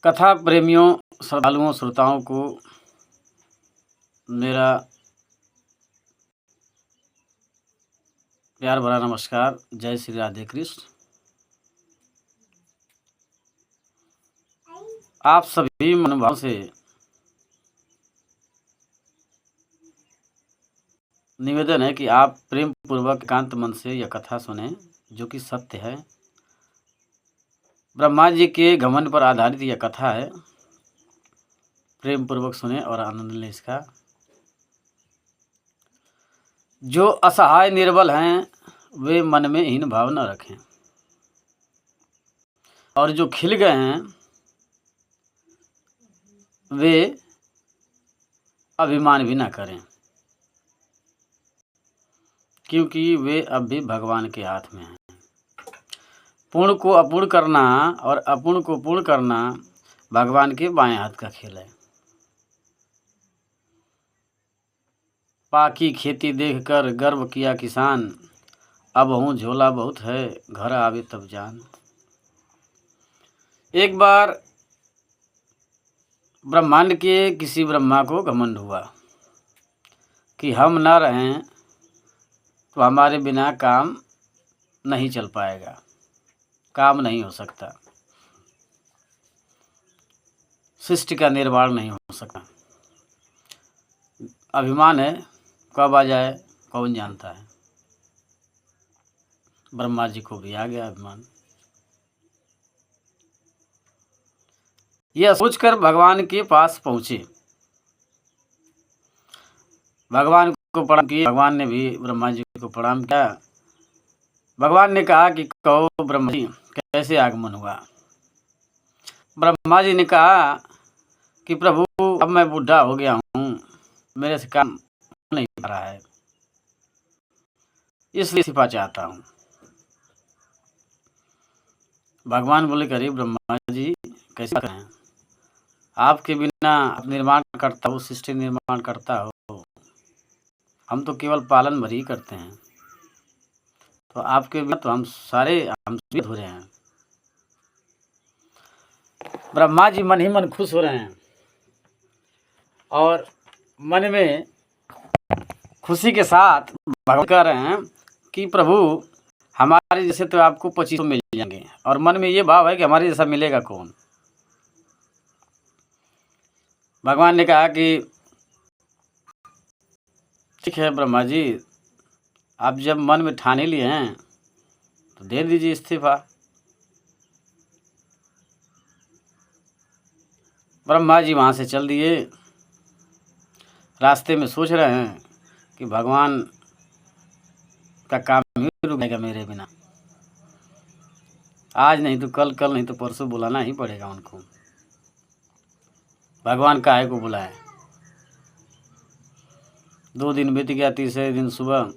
कथा प्रेमियों, श्रद्धालुओं, श्रोताओं को मेरा प्यार भरा नमस्कार। जय श्री राधे कृष्ण। आप सभी मनोभाव से निवेदन है कि आप प्रेम पूर्वक एकांत मन से यह कथा सुने, जो कि सत्य है। ब्रह्मा जी के घमंड पर आधारित यह कथा है। प्रेम पूर्वक सुने और आनंद लें इसका। जो असहाय निर्बल हैं वे मन में हीन भाव न रखें, और जो खिल गए हैं वे अभिमान भी न करें, क्योंकि वे अब भी भगवान के हाथ में हैं। पूर्ण को अपूर्ण करना और अपूर्ण को पूर्ण करना भगवान के बाएं हाथ का खेल है। पाकी खेती देखकर गर्व किया किसान, अब हूँ झोला बहुत है, घर आवे तब जान। एक बार ब्रह्मांड के किसी ब्रह्मा को घमंड हुआ कि हम न रहें तो हमारे बिना काम नहीं चल पाएगा, काम नहीं हो सकता, सृष्टि का निर्माण नहीं हो सकता। अभिमान है, कब आ जाए कौन जानता है। ब्रह्मा जी को भी आ गया अभिमान। यह सोचकर भगवान के पास पहुंचे। भगवान को प्रणाम किए। भगवान ने भी ब्रह्मा जी को प्रणाम किया। भगवान ने कहा कि कहो ब्रह्मा जी, कैसे आगमन हुआ। ब्रह्मा जी ने कहा कि प्रभु, अब मैं बूढ़ा हो गया हूँ, मेरे से काम नहीं हो रहा है, इसलिए इस्तीफा चाहता हूँ। भगवान बोले, करिए ब्रह्मा जी, कैसे करें, आपके बिना निर्माण करता हो, सृष्टि निर्माण करता हो, हम तो केवल पालन भर ही करते हैं, तो आपके बिना तो हम भी हो रहे हैं। ब्रह्मा जी मन ही मन खुश हो रहे हैं और मन में खुशी के साथ भगवान कह रहे हैं कि प्रभु, हमारे जैसे तो आपको 25 मिल जाएंगे, और मन में ये भाव है कि हमारे जैसा मिलेगा कौन। भगवान ने कहा कि ठीक है ब्रह्मा जी, आप जब मन में ठान ही लिए हैं तो दे दीजिए इस्तीफा। ब्रह्मा जी वहाँ से चल दिए। रास्ते में सोच रहे हैं कि भगवान का काम ही रुक जाएगा मेरे बिना, आज नहीं तो कल, कल नहीं तो परसों बुलाना ही पड़ेगा उनको। भगवान काहे को बुलाए। 2 दिन बीत गया। तीसरे दिन सुबह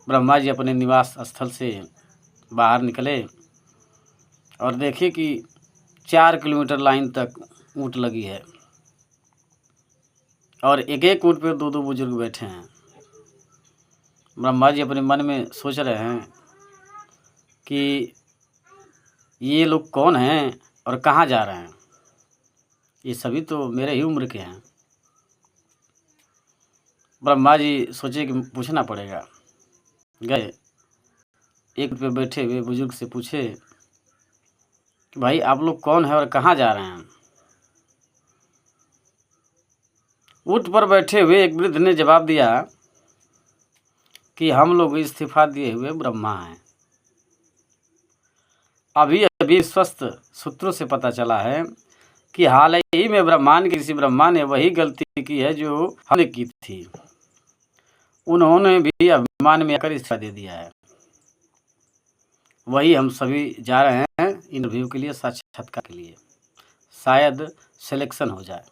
ब्रह्मा जी अपने निवास स्थल से बाहर निकले और देखे कि 4 किलोमीटर लाइन तक ऊँट लगी है और एक एक ऊँट पे 2-2 बुजुर्ग बैठे हैं। ब्रह्मा जी अपने मन में सोच रहे हैं कि ये लोग कौन हैं और कहाँ जा रहे हैं, ये सभी तो मेरे ही उम्र के हैं। ब्रह्मा जी सोचे कि पूछना पड़ेगा। गए, एक पे बैठे हुए बुजुर्ग से पूछे कि भाई, आप लोग कौन है और कहाँ जा रहे हैं। ऊँट पर बैठे हुए एक वृद्ध ने जवाब दिया कि हम लोग इस्तीफा दिए हुए ब्रह्मा हैं। अभी अभी स्वस्थ सूत्रों से पता चला है कि हाल ही में ब्रह्मांड के किसी ब्रह्मा ने वही गलती की है जो हमने की थी। उन्होंने भी अभिमान में आकर इस्तीफा दे दिया है। वही हम सभी जा रहे हैं इंटरव्यू के लिए, साक्षात्कार के लिए, शायद सिलेक्शन हो जाए।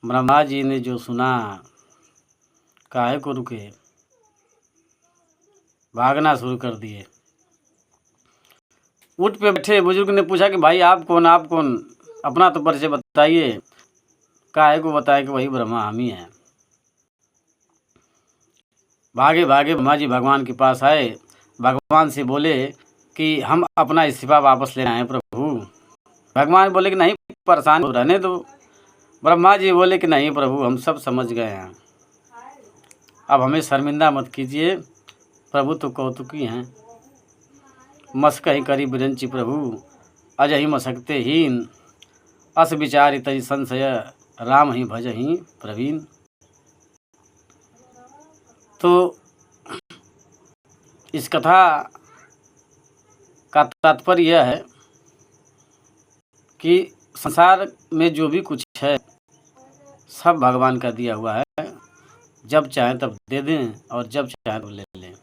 ब्रह्मा जी ने जो सुना, काहे को रुके, भागना शुरू कर दिए। ऊँट पे बैठे बुजुर्ग ने पूछा कि भाई, आप कौन, आप कौन, अपना तो परिचय बताइए। काहे को बताए कि वही ब्रह्मा हम ही हैं। भागे भागे ब्रह्मा जी भगवान के पास आए। भगवान से बोले कि हम अपना इस्तीफा वापस लेना है प्रभु। भगवान बोले कि नहीं परेशान हो रहने दो। ब्रह्मा जी बोले कि नहीं प्रभु हम सब समझ गए हैं, अब हमें शर्मिंदा मत कीजिए, प्रभु तो कौतुकी हैं। मस्क ही करी बिरंची प्रभु अजहि मसकते हीन, अस विचारि तज संशय राम ही भज ही प्रवीण। तो इस कथा का तात्पर्य यह है कि संसार में जो भी कुछ है सब भगवान का दिया हुआ है, जब चाहें तब दे दें और जब चाहें तब ले लें।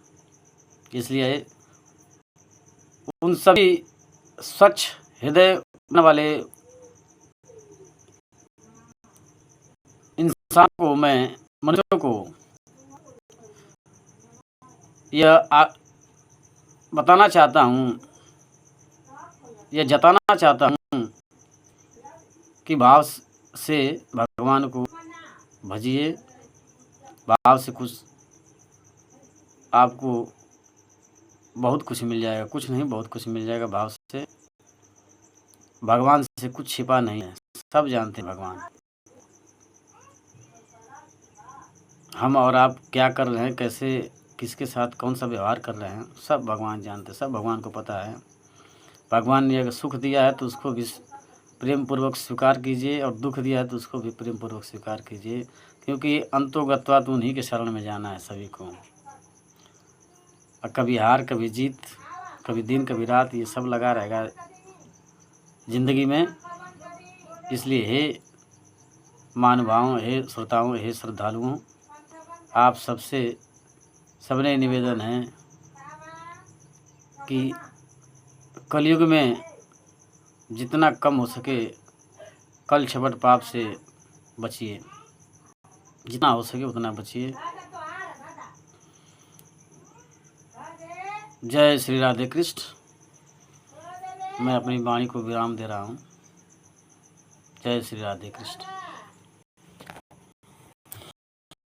इसलिए उन सभी स्वच्छ हृदय वाले इंसान को, मैं मनुष्यों को यह बताना चाहता हूँ, यह जताना चाहता हूँ कि भाव से भगवान को भजिए। भाव से कुछ आपको बहुत कुछ मिल जाएगा, कुछ नहीं बहुत कुछ मिल जाएगा भाव से। भगवान से कुछ छिपा नहीं है, सब जानते हैं भगवान। हम और आप क्या कर रहे हैं, कैसे किसके साथ कौन सा व्यवहार कर रहे हैं, सब भगवान जानते हैं, सब भगवान को पता है। भगवान ने अगर सुख दिया है तो उसको भी प्रेम पूर्वक स्वीकार कीजिए, और दुख दिया है तो उसको भी प्रेम पूर्वक स्वीकार कीजिए, क्योंकि अंतोगत्वा तो उन्हीं के शरण में जाना है सभी को। और कभी हार कभी जीत, कभी दिन कभी रात, ये सब लगा रहेगा जिंदगी में। इसलिए हे महानुभावों, हे श्रोताओं, हे श्रद्धालुओं, आप सबसे सबने निवेदन है कि कलयुग में जितना कम हो सके कल छपट पाप से बचिए, जितना हो सके उतना बचिए। जय श्री राधे कृष्ण। मैं अपनी वाणी को विराम दे रहा हूँ। जय श्री राधे कृष्ण।